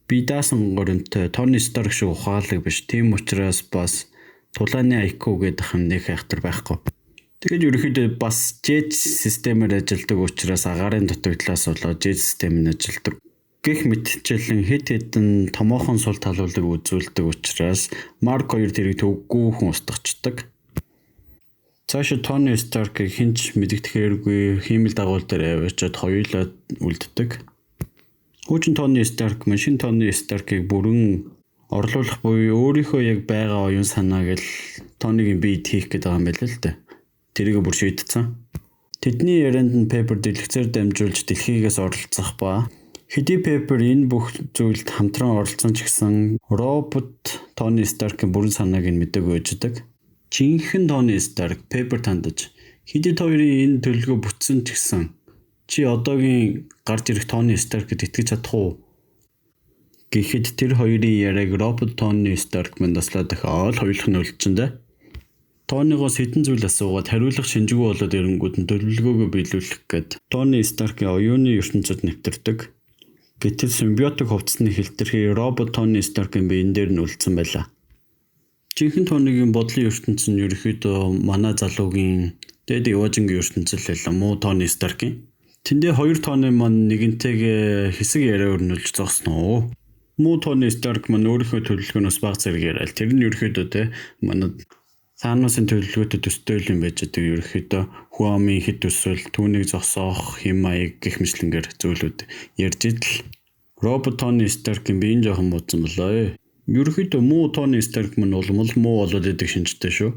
би даасан горонтой Тони Старк шиг ухаалаг биш. Тийм учраас бас тулааны IQ гэдэг нэг хайхтар байхгүй. Тэгээд ерөнхийдөө бас Jet системээр ажилладаг учраас агаарын дутагдлаас болоод Jet систем нь ажилладаг. Гэх мэтчлэн хэд хэдэн томоохон сул талуудыг үзүүлдэг учраас Марк 2 тэрийг төвгүүхэн устгачдаг. Цаашаа Тони Старкийг хинч мэддэхээргүй хиймэл дагуул дээр аваачаад хоёулаа үлддэг. Хуучин Тони Старк машин Тони Старкийг бүрэн орлуулах буюу өөрийнхөө яг байгаа оюун санааг л Тонигийн биед хийх гэдэг юм байл л дээ. Тэрийг бүр шийдсэн. Тэдний ярианд нь Pepper дэлгэцээр дамжуулж дэлхийгээс оролцох ба хэдий Pepper энэ бүх зүйлд хамтран оролцсон ч гэсэн робот Тони Старкийн бүрэн санааг нь мэдээгүй өждөг. Жинхэнэ Тони Старк Pepper тандаж хэдий хоёрын энэ төлөвлөгөө бүтсэн ч гэсэн чи одоогийн гарч ирэх Тони Старкд итгэж чадах уу? Гэхэд тэр хоёрын яриаг робот Тони Старк мань таслаад дахиад хоёулах нь үлдчихэндэ. Тонигоос хэдэн зүйл асуугаад хариулах шинжгүй болоод ирэнгүүд нь төлөвлөгөөгөө биелүүлэх гээд Тони Старкийн оюуны ертөнцид нэвтэрдэг. Гэтэл симбиотик хувцсны хилтерхий робот Тони Старкийн биен дээр нь үлдсэн байлаа. Жинхэнэ Тонигийн бодлын ертөнц нь ерөөхдөө манай залуугийн Дэд Иважингийн ертөнцөл байлаа муу Тони Старкийн. Тэндээ хоёр Тони маань нэгэнтэйгээ хэсэг яриа өрнүүлж зогсноо. Муу Тони Старк маань өөрийнхөө төлөвлөгөөнөөс баг зэрэг яриад тэр нь ерөөхдөө те манай Цаанасын төлөвлөгөөтэй төстэй юм байж байгаа ерөөхдөө Хуамын хэд төсөл түүнийг зогсоох хэм маяг гэх мэтлэнгээр зөвлөд ярьж идэл робот Тони Старкийн биеийн жоохон муудсан болоо. Ерөөхдөө муу Тони Старк маань улмал муу болоод идэг шинжтэй шүү.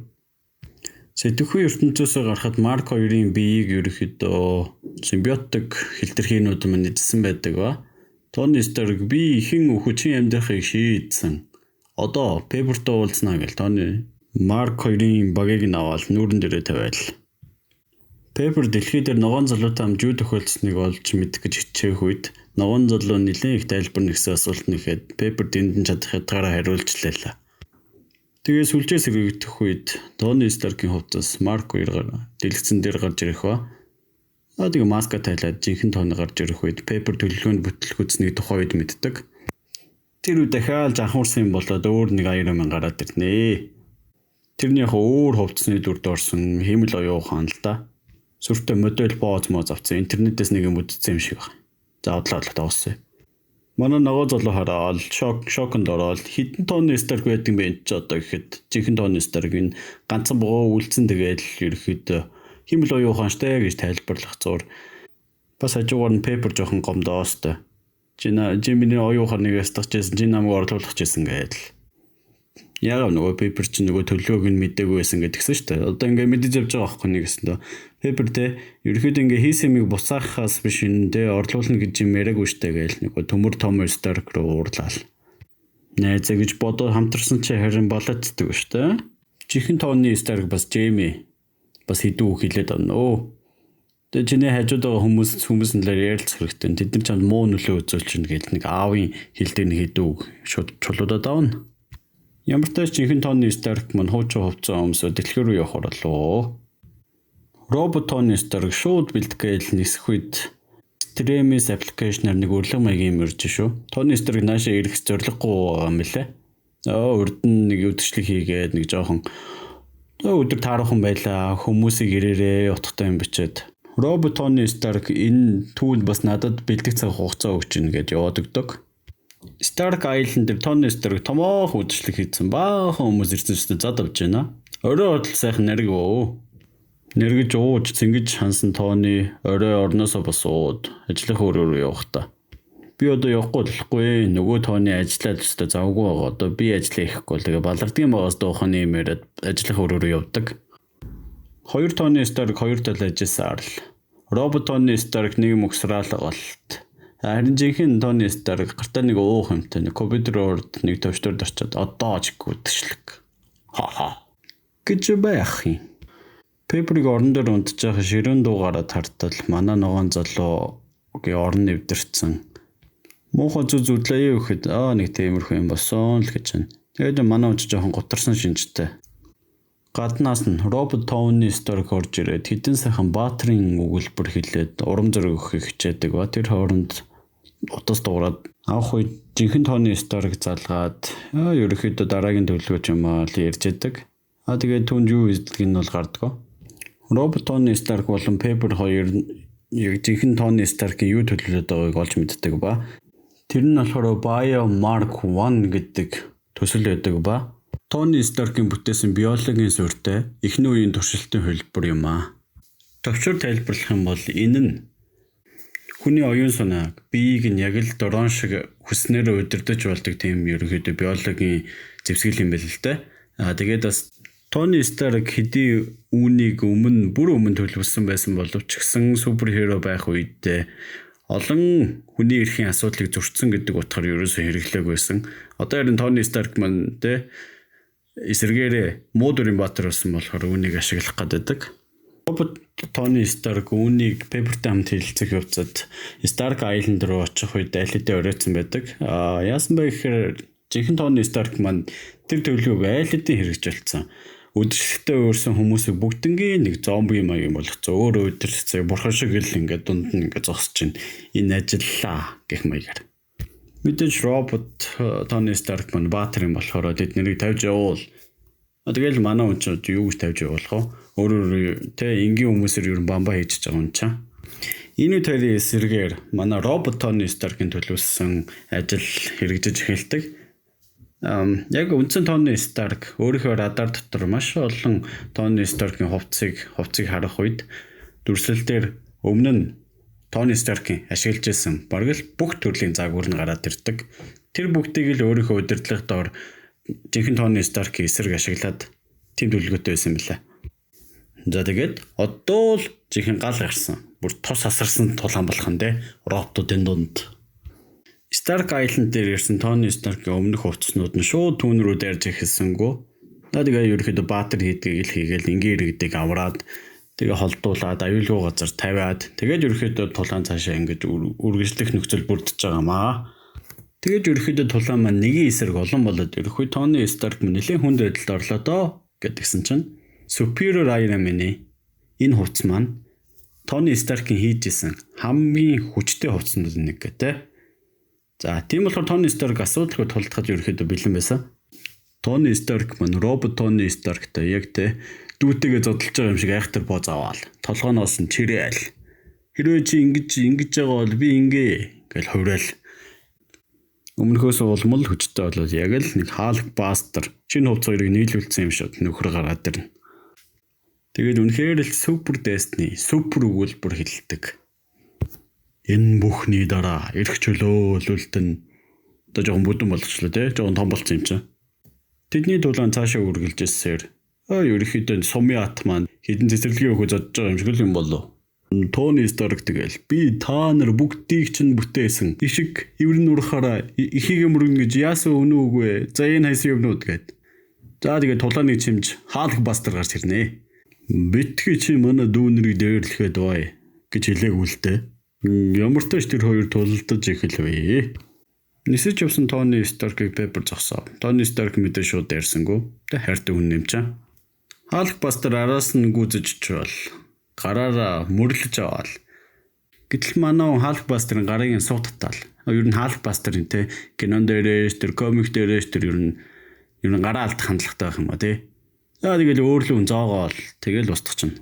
Сэтгэхүй ертөнцөөсөө гарахад Марк 2-ын биеийг ерөөхдөө симбиотик хилтерхийнүүд маань эзэлсэн байдаг ба. Тони Старк би ихэн өхөчийн амьдрахыг шийдсэн. Одоо Пеппертэй уулзнаа гэл Тони Марк 2-ын багийг наваал нүүрэн дээрээ тавиал. Пеппер дэлхий дээр ногоон залуутай амжуу тохиолдсныг олж мэдэх гэж хичээх үед ногоон залуу нэлээд их тайлбар нэгсэн асуулт нэхэд Пеппер дэндэн чадах ятгаараа хариулжлаа. Тэгээ сүлжээ сэргийгдэх үед Тони Старкийн хувцас Марк 2-аар дэлгэцэн дээр гарч ирэх ба. Тэгээ маска тайлаад жинхэнэ Тони гарч ирэх үед Пеппер төлөвлөгөөнд бүтлгүүцнийг тухайн үед мэддэг. Тэр үед дахиад анхуурсан юм болоод өөр нэг аяр юм гараад ирнэ. Тэрний өөр хувцсны дүрд орсон хэмэл оюу ухаан л да. Сүртэй модель бооз моз авсан интернетээс нэг юм үзсэн юм шиг байна. За одлоо тавсан. Манай нөгөө залуу хараад шоконд ороод хитэн Тони Старк байдаг юм бэ ч одоо гэхэд жинхэнэ Тони Старк энэ ганцхан богоо үлдсэн тэгээд ерөөхдөө хэмэл оюу ухаантай гэж тайлбарлах зур. Бас хажуугаар нь Пеппер жоохон гомдоостой. Жиминий оюу ухааныг ястахжсэн жин намайг орлуулах гэсэн гэдэг. Яагаад нөгөө Пеппер ч нөгөө төлөвлөгөөг нь мэдээгүй байсан гэдгсэн шүү дээ. Одоо ингээ мэдэж явж байгаа байхгүй нэгсэн дөө. Пеппер те ерөөхдөө ингээ хийсэн юмыг буцаахаас биш энэ орлуулна гэж юм яриаггүй шүү дээ гээл нөгөө төмөр Тони Старк руу уурлаа. Найзаа гэж бодоод хамтарсан чи харин болоцдог шүү дээ. Чихэн Тони Старк бас Джейми бас хідүү хэлээд оноо. Тэгээ чиний хажууд байгаа хүмүүс нь л ярилцах хэрэгтэй. Тэд нар чамд муу нөлөө үзүүлж чинь гээл нэг аавын хил дээр нэг хідүү шууд чулуудаад авна. Ямар ч тач жинхэнэ Тони Старк маань хуучин хувцас өмсөд дэлхий рүү явах орлоо. Робот Тони Старк шууд бэлтгэл нисэх үед Streamis аппликейшнаар нэг өрлөг маягийн мөрж шүү. Тони Старк наашаа ирэх зориггүй байгаа юм лээ. Урд нь нэг үдшилэг хийгээд нэг жоохон өдөр таархан байлаа. Хүмүүсийг ирээрээ утгатай юм бичээд. Робот Тони Старк энэ түүнд бас надад бэлтгэх цаг хугацаа өгч ийн гэж яваад өгдөг. Stark Island дээр Тони Старк томоох үдшилэг хийсэн баахан хүмүүс ирсэн ч зад авч байна. Орой бодол сайхан нэргөө. Нэргэж ууж цэнгэж хансан Тони орой орноосоо босоод ажиллах өрөөрөө явах та. Би одоо явахгүй болохгүй. Нөгөө Тони ажиллаад өстө завгүй байгаа. Одоо би ажиллаа ихгүй. Тэгээ балардгийн багаас дууханы юм яриад ажиллах өрөөрөө явдаг. Хоёр Тони Старк хоёр тал ажилласаар л. Робот Тони Старк нэг мөксраал голт. Харин жинхэнэ Тони Старк гартаа нэг уух юмтай нэг компьютероор нэг төвчтөрд очиод одоо ч гүтшлэг. Ха. Гэж байх юм. Пепперийг орон дээр унтж байгаа ширүүн дуугаараа тартал манай ногоон залуугийн орон нэвдэрсэн. Муухай зүдлээ өгөхөд нэг тиймэрхүү юм босон л гэж байна. Тэгээд манай унж жоохон гутарсан шинжтэй. Гаднаас нь робот Тони Старк орж ирээд хэдэн сайхан баатрын өгүүлбэр хэлээд урам зориг өгөхийг хичээдэг ба тэр хооронд утас дуурайд авах үед жинхэнэ Тони Старк залгаад ерөөхдөө дараагийн төлөвлөгөө юм аа л ярьж яадаг. Тэгээд түнд юу хийдэг нь бол гардгаа. Робот Тони Старк болон Пеппер хоёр яг жинхэнэ Тони Старкийн юу төлөвлөд байгааг олж мэддэг ба тэр нь болохоор Bio Mark 1 гэдэг төсөл байдаг ба Тони Старкийн бүтээсэн биологийн суурьтай эхний үеийн туршилтын хөлбөр юм аа. Төвчөр тайлбарлах юм бол энэ нь хүний оюун санааг биеийг нь яг л дрон шиг хүснээр удирдах болдог тийм ерөнхийдөө биологийн зэвсгэл юм байл л дээ. Тэгээд бас Тони Старк хэдий үүнийг бүр өмнө төлөвлөсөн байсан боловч гэсэн суперхиро байх үедээ олон хүний эрхийн асуудлыг зөрчсөн гэдэг утгаар ерөөсөө хэрэглээг байсан. Одоо харин Тони Старк маань эсэргээрээ муу дүрийн баатар болсон болохоор үүнийг ашиглах гэдэг. Робот Тони Старк үүнийг Пеппертэй хамт хэлэлцэх явцад Stark Island руу очих үед айлттай оройтсан байдаг. Яасан бэ гэхээр жинхэнэ Тони Старк маань тэр төлөвлөгөөг айлттай хэрэгжүүлсэн. Үдшилтэд өөрсөн хүмүүсийг бүгднгийн нэг зомби маяг болгоцсон. Өөр өдөрцөө бурхан шиг л ингээд дунд нь ингээд зогсож чинь энэ ажиллаа гэх маягаар. Мэдээж робот Тони Старк маань баатар юм болохоор тэд нэрийг тавьж явуул. Тэгэл манай хүн ч юу гэж тавьж явуулах вэ? Өөрөөр тэ энгийн хүмүүсээр ер нь бамба хийж байгаа юм чам. Энэ төрлийн эсрэгээр манай робот Тони Старкийн төлөвлөсөн ажил хэрэгжиж эхэлдэг. Яг үндсэн Тони Старк өөрийнхөө радар дотор маш олон Тони Старкийн хувцсыг харах үед дүрслэлээр өмнө нь Тони Старкийн ашиглаж байсан бараг л бүх төрлийн загвар нь гараад ирдэг. Тэр бүгдийг л өөрийнхөө удирдлагын доор жинхэнэ Тони Старкийн эсрэг ашиглаад тийм төлөвлөгөөтэй байсан билээ. За тэгээд одоо л жинхэнэ гал гарсан. Бүр тус асарсан тулаан болох нь роботуудын дунд. Stark Island дээр ирсэн Тони Старкийн өмнөх хувцснууд нь шууд түүн рүү дайрж эхэлсэнгүү. Тэгээ ерөөхдөө баатар хийдгийг л хийгээл энгийн иргэдэг авраад тэгээ холдуулаад аюулгүй газар тавиад тэгээд ерөөхдөө тулаан цаашаа ингэж үргэлжлэх нөхцөл бүрдэж байгаамаа. Тэгээд ерөөхдөө тулаан маань нэгэн эсрэг олон болоод ерөөхдөө Тони Старк нэлээд хүнд байдалд орлоо доо гэдгсэн чинь Superior Iron Man-ийн энэ хувцс маань Тони Старкийн хийжсэн хамгийн хүчтэй хувцснууд нэг гэдэг. За тийм болохоор Тони Старк асуудалгүй тулдахад ерөөхдөө бэлэн байсан. Тони Старк маань робот Тони Старктай яг дүүтэйгээ зодолж байгаа юм шиг айхтар поз аваал. Толгооноос нь чирэээл. Хэрвээ чи ингэж байгаа бол би ингээ гэж хувраал. Өмнөхөөс улмал хүчтэй болоод яг л нэг Халк Бастер шинэ хувцас хоёрыг нийлүүлсэн юм шиг нөхөр гараад ирнэ. Тэгээд үнэхээр л супер Destiny, супер өгүүлбэр хэлдэг. Энэ бүхний дараа эрх чөлөөлөлтөн одоо жоохон бүдэн болчихлоо жоохон том болсон юм чинь. Тэдний дулаан цаашаа үргэлжлэсээр ерөнхийдөө сумын ат маань хідэн цэцэрлэгийн өгөө зодж байгаа юм шиг л юм болов. Тони Старк тэгэл би та нар бүгдийг чинь бүтээсэн. Ишиг эврэн урахаараа ихийг мөргөн гэж яасан өнөө үгүй. За энэ хайсан юмнууд гээд. За тэгээд тулааны чимж Халк Бастер гарч ирнэ. Битгий чи манай дүүнэрийг дээрлэхэд бай гэж хэлээгүй л дээ. Ямар ч тач тэр хоёр тулалдаж эхэлвэ. Нисэж явсан Тони Старкийг Пеппер зогсоо. Тони Старк мэдээ шууд дайрсангүй. Тэ хайртай хүн юм чам. Халк Бастер араас нь гүйцэж чвал гараараа мөрлөж аваал. Гэтэл манай Халк Бастерын гарын сууд татаал. Ер нь Халк Бастерын кинон дээрээс тэр комик дээрээс тэр ер нь гараа алдах хандлагатай байх юм а тий. За тэгэл өөрлөө зоогоол тэгэл устгах чинь.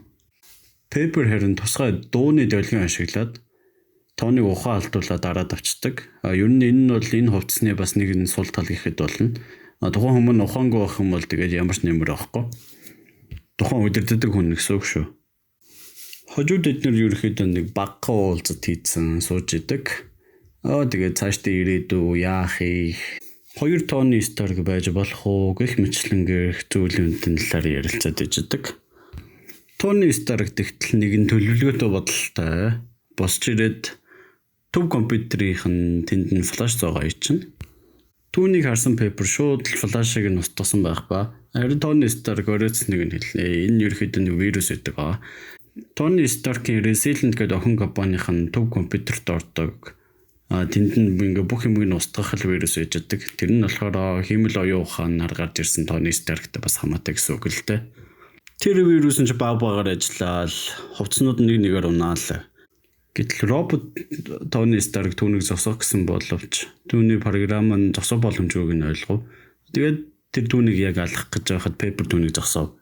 Пеппер харин тусгай дууны долгион ашиглаад Тониг ухаан алдуулаад дараад авчдаг. Ер нь энэ нь бол энэ хувцсны бас нэг нь сул тал гэхэд болно. Тухайн хүмүүс ухаангүй байх юм бол тэгээд ямар ч нэмэр авахгүй. Тухайн удирддаг хүн гэсэн үг шүү. Хожууд эднэр ерөөхдөө нэг багахан уулзалт хийдсэн сууж идэг. Тэгээд цаашдаа ирээдүү яах их 2 Тони Старк байж болох уу гэх мэтлэнгээр зүйлийн талаар ярилцаад иждэг. Тони Старк тэгтэл нэгэн төлөвлөгөөтэй бодолтой босч ирээд төв компьютерийн тэнд нь флаш зоогоо ичнэ. Түүнийг харсан Пеппер шууд флашыг нь устгасан байх ба. Харин Тони Старк оройцсныг нь хэлнэ. Энэ ерөөхдөө нэг вирус гэдэг аа. Тони Старкийн Resilient гэдэг охин компанийн төв компьютерт ордог. Тэнд нь ингээ бүх юмыг нь устгах вирус ээждэг. Тэр нь болохоор химэл оюун ухаанаар гарч ирсэн Тони Старктай бас хамаатай гэсэн үг л дээ. Тэр вирус нь баг багаар ажиллаад хувцснууд нэг нэгээр унаалаа. Гэтэл робот Тони Старк түүнийг зогсоох гэсэн боловч түүний програм нь зогсох боломжгүйг нь ойлгов. Тэгээд тэр түүнийг яг алах гэж байхад Пеппер түүнийг зогсов.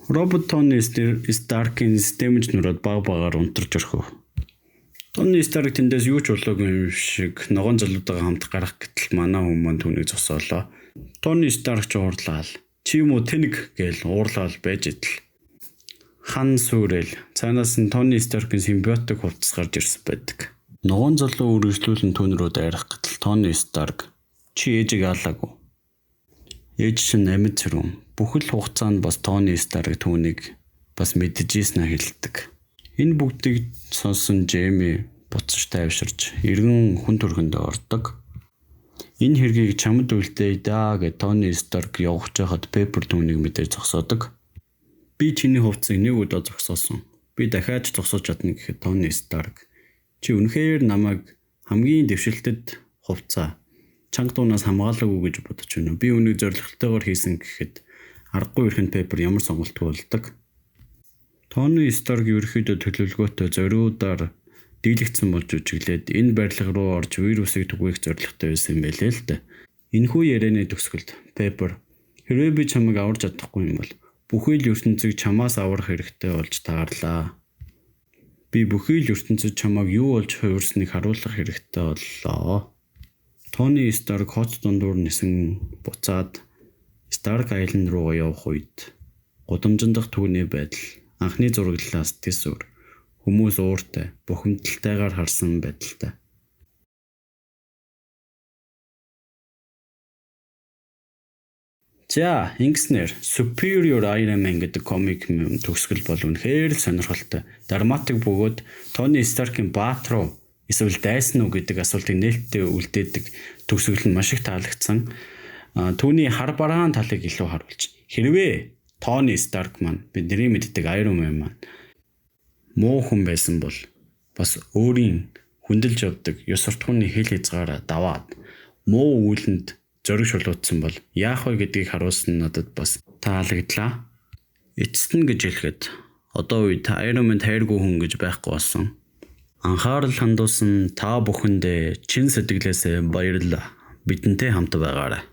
Робот Тони Старкийн системж нураад баг багаар унтарч өрхөв. Тони Старк тэндээс юу ч болоогүй юм шиг ногоон залуудаа хамт гарах гэтэл манай хүмүүс түүнийг зогсоолоо. Тони Старк ч уурлаа. Чи юм уу тэнэг гээл уурлал байж идэл. Хан сүрэл цаанаас нь Тони Старкийн симбиотик хувцас гарч ирсэн байдаг. Ногоон залуу үргэлжлүүлэн түүн рүү дайрах гэтэл Тони Старк чи ээжийг алаагүй. Ээж чинь амьд цэрүүн. Бүхэл хугацаанд бас Тони Старк түүнийг бас мэдчихсэн хэлдэг. Энэ бүгдийг сонсон Джейми буцаж тайвширч эргэн хүн төрхөндөө ордог. Энэ хэргийг чамд үлдээе даа гэж Тони Старк явж байхад Пеппер түүнийг мэдээж зогсоодог. Би чиний хувцсыг нэг удаа зогсоосон. Би дахиад зогсоож чадна гэхэд Тони Старк чи үнэхээр намайг хамгийн дэвшилтэд хувцаа чанга дуунаас хамгаалаагүй гэж бодож байна. Би үнийг зоригтойгоор хийсэн гэхэд аргагүй ирэхэд Пеппер ямар сонголтгүй болдог. Тони Старк ерөөхдөө төлөвлөгөөтэй зориудаар дийлэгдсэн болж үжиглээд энэ барилга руу орж вирусыг түгэх зорилготой байсан юм байлээ л дээ. Энэхүү ярианы төгсгөлд Pepper хэрвээ би чамайг аварж чадахгүй юм бол бүхий л ертөнцийг чамаас аврах хэрэгтэй болж таарлаа. Би бүхий л ертөнцид чамайг юу болж хувирсныг харуулах хэрэгтэй боллоо. Тони Старк хот дундуур нисэн буцаад Stark Island руу явах үед гудамжин дахь түүний байдал анхны зураглалаас төсөөр хүмүүс ууртай, бухимдалтайгаар харсан байдалтай. За, ингэснээр Superior Iron Man гэдэг комик төгсгөл бол үнэхээр сонирхолтой. Драматик бөгөөд Тони Старкийн баат руу эсвэл дайсан уу гэдэг асуултыг нээлттэй үлдээдэг төгсгөл нь маш их таалагдсан. Түүний хар бараан талыг илүү харуулж. Хэрвээ Тони Старк маань бидний мэддэг Iron Man маань муу хүн байсан бол бас өөрийн хүндэлж явдаг ёс суртахууны хэл хязгаараа даваад муу үйлэнд зориг шулуутсан бол яах вэ гэдгийг харуулсан надад бас таалагдлаа. Эцэст нь гэж хэлэхэд одоо үед Iron Man хайргүй хүн гэж байхгүй болсон. Анхаарал хандуулсан та бүхэндээ чин сэтгэлээсээ баярлалаа. Бидэнтэй хамт байгаарай.